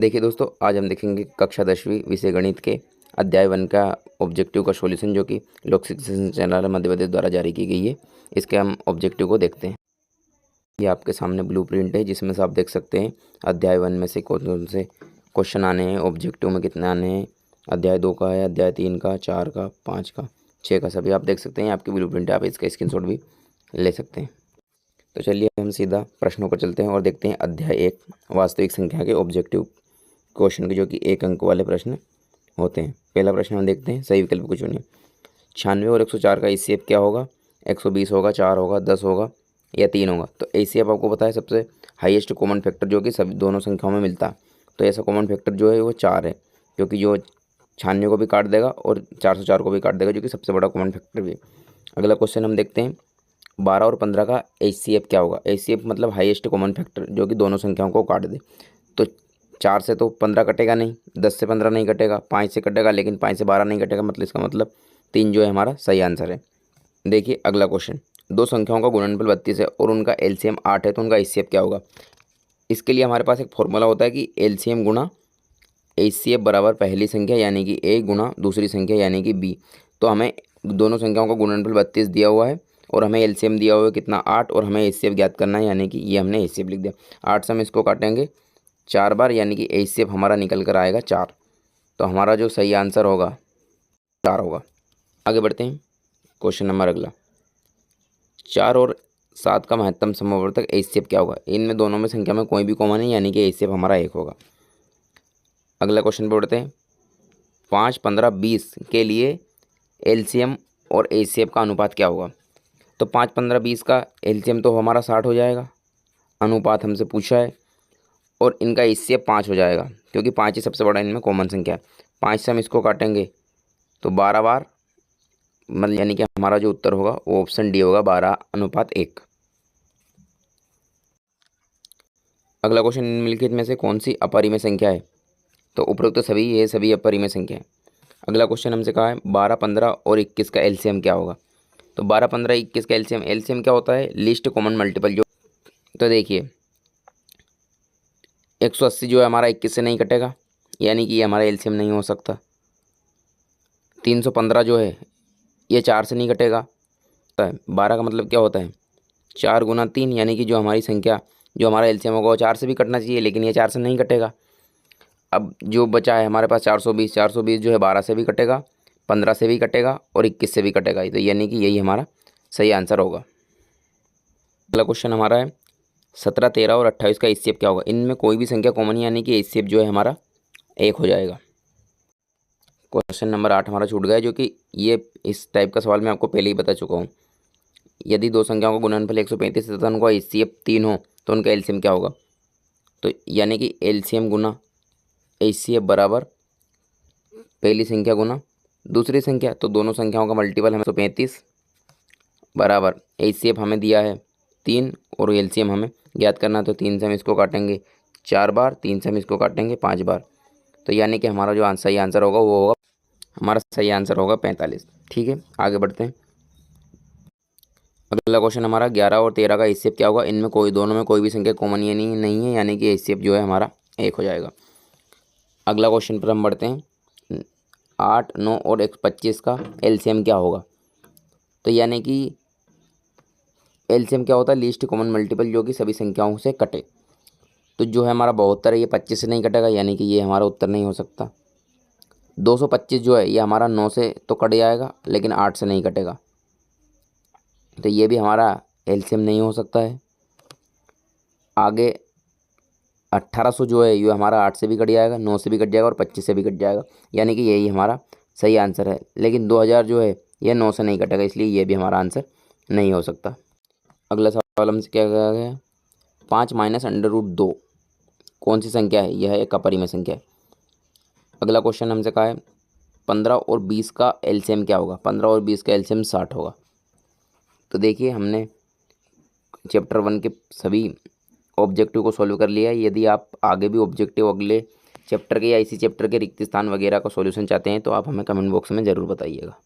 देखिए दोस्तों, आज हम देखेंगे कक्षा 10वीं विषय गणित के अध्याय 1 का ऑब्जेक्टिव का सॉल्यूशन, जो कि लोक शिक्षण संचालनालय मध्य प्रदेश द्वारा जारी की गई है। इसके हम ऑब्जेक्टिव को देखते हैं। ये आपके सामने ब्लूप्रिंट है, जिसमें से आप देख सकते हैं अध्याय 1 में से कौन कौन से क्वेश्चन आने हैं, ऑब्जेक्टिव में कितने आने हैं। अध्याय 2 का है, अध्याय 3 का, 4 का, 5 का, 6 का, सभी आप देख सकते हैं। आपकी ब्लूप्रिंट है, आप इसका स्क्रीनशॉट भी ले सकते हैं। तो चलिए हम सीधा प्रश्नों पर चलते हैं और देखते हैं अध्याय 1 वास्तविक संख्या के ऑब्जेक्टिव क्वेश्चन के, जो कि 1 अंक वाले प्रश्न होते हैं। पहला प्रश्न हम देखते हैं, सही विकल्प को चुनिए। 96 और 104 का एचसीएफ क्या होगा? 120 होगा, 4 होगा, 10 होगा या 3 होगा। तो एचसीएफ आपको पता है सबसे हाईएस्ट कॉमन फैक्टर जो कि सभी दोनों संख्याओं में मिलता है। तो ऐसा कॉमन फैक्टर जो है वो 4 है, क्योंकि जो 96 को भी काट देगा और 404 को भी काट देगा, जो कि सबसे बड़ा कॉमन फैक्टर भी है। अगला क्वेश्चन हम देखते हैं, 12 और 15 का एचसीएफ क्या होगा? एचसीएफ मतलब हाईएस्ट कॉमन फैक्टर जो कि दोनों संख्याओं को काट दे। तो 4 से तो 15 कटेगा नहीं, 10 से 15 नहीं कटेगा, 5 से कटेगा, लेकिन 5 से 12 नहीं कटेगा, मतलब इसका मतलब 3 जो है हमारा सही आंसर है। देखिए अगला क्वेश्चन, दो संख्याओं का गुणनफल 32 है और उनका एलसीएम 8 है, तो उनका एचसीएफ क्या होगा? इसके लिए हमारे पास एक फॉर्मूला होता है कि एलसीएम गुणा एचसीएफ बराबर पहली संख्या यानी कि ए गुणा दूसरी संख्या यानी कि बी। तो हमें दोनों संख्याओं का गुणनफल 32 दिया हुआ है और हमें एलसीएम दिया हुआ है कितना, 8, और हमें एचसीएफ ज्ञात करना है, यानी कि ये हमने एचसीएफ लिख दिया। 8 से हम इसको काटेंगे 4 बार, यानी कि एचसीएफ हमारा निकल कर आएगा 4। तो हमारा जो सही आंसर होगा 4 होगा। आगे बढ़ते हैं, क्वेश्चन नंबर अगला, 4 और 7 का महत्तम समवर्तक एचसीएफ क्या होगा? इनमें दोनों में संख्या में कोई भी कॉमन है, यानी कि एचसीएफ हमारा 1 होगा। अगला क्वेश्चन पे बढ़ते हैं, 5, 15, 20 के लिए एलसीएम और एचसीएफ का अनुपात क्या होगा? तो 5, 15, 20 का एलसीएम तो हमारा 60 हो जाएगा, अनुपात हमसे पूछा है, और इनका एचसीएफ 5 हो जाएगा, क्योंकि 5 ही सबसे बड़ा इनमें कॉमन संख्या है। 5 से हम इसको काटेंगे तो 12 बार, मतलब यानी कि हमारा जो उत्तर होगा वो ऑप्शन डी होगा, 12:1। अगला क्वेश्चन, निम्नलिखित में से कौन सी अपरिमेय संख्या है? तो उपरोक्त तो सभी ये सभी अपरिमेय संख्या है। अगला क्वेश्चन हमसे कहा है 12, 15 और 21 का एलसीएम क्या होगा? तो 12, 15, 21 का एलसीएम क्या होता है? Least common multiple. जो तो देखिए 180 जो है हमारा 21 से नहीं कटेगा, यानी कि ये हमारा एलसीएम नहीं हो सकता। 315 जो है ये 4 से नहीं कटेगा। 12 का मतलब क्या होता है? 4 गुना 3, यानी कि जो हमारी संख्या जो हमारा एलसीएम होगा वो 4 से भी कटना चाहिए, लेकिन ये 4 से नहीं कटेगा। अब जो बचा है हमारे पास 420 जो है 12 से भी कटेगा, 15 से भी कटेगा और 21 से भी कटेगा, तो यानी कि यही हमारा सही आंसर होगा। अगला क्वेश्चन हमारा है 17, 13 और 28 का एचसीएफ क्या होगा? इनमें कोई भी संख्या कॉमन, यानी कि एचसीएफ जो है हमारा 1 हो जाएगा। क्वेश्चन नंबर 8 हमारा छूट गया, जो कि ये इस टाइप का सवाल मैं आपको पहले ही बता चुका हूँ। यदि दो संख्याओं का गुणनफल 135 तथा उनका एचसीएफ 3 हो तो उनका एलसीएम क्या होगा? तो यानी कि एलसीएम गुना एचसीएफ बराबर पहली संख्या गुना दूसरी संख्या, तो दोनों संख्याओं का मल्टीपल हमें 135 बराबर एचसीएफ हमें दिया है 3 और एलसीएम हमें ज्ञात करना है। तो 3 से हम इसको काटेंगे 4 बार, 3 से हम इसको काटेंगे 5 बार, तो यानी कि हमारा जो सही आंसर होगा वो होगा, हमारा सही आंसर होगा 45। ठीक है, आगे बढ़ते हैं। अगला क्वेश्चन हमारा 11 और 13 का एचसीएफ क्या होगा? इनमें दोनों में कोई भी संख्या कॉमन ये नहीं है, यानी कि एचसीएफ जो है हमारा 1 हो जाएगा। अगला क्वेश्चन पर हम बढ़ते हैं, 8, 9 और 125 का एलसीएम क्या होगा? तो यानी कि एलसीएम क्या होता है? लीस्ट कॉमन मल्टीपल, जो कि सभी संख्याओं से कटे। तो जो है हमारा 72 है, ये 25 से नहीं कटेगा, यानी कि ये हमारा उत्तर नहीं हो सकता। 225 जो है ये हमारा 9 से तो कट जाएगा, लेकिन 8 से नहीं कटेगा, तो ये भी हमारा एलसीएम नहीं हो सकता है। आगे 1800 जो है ये हमारा 8 से भी कट जाएगा, 9 से भी कट जाएगा और 25 से भी कट जाएगा, यानी कि यही हमारा सही आंसर है। लेकिन 2000 जो है ये 9 से नहीं कटेगा, इसलिए ये भी हमारा आंसर नहीं हो सकता। अगला सवाल हमसे क्या कहा गया है, 5 माइनस √2 कौन सी संख्या है? यह एक अपरिमेय संख्या है। अगला क्वेश्चन हमसे कहा है 15 और 20 का एलसीएम क्या होगा? 15 और 20 का एलसीएम 60 होगा। तो देखिए हमने चैप्टर 1 के सभी ऑब्जेक्टिव को सॉल्व कर लिया है। यदि आप आगे भी ऑब्जेक्टिव अगले चैप्टर के या इसी चैप्टर के रिक्त स्थान वगैरह का सॉल्यूशन चाहते हैं तो आप हमें कमेंट बॉक्स में ज़रूर बताइएगा।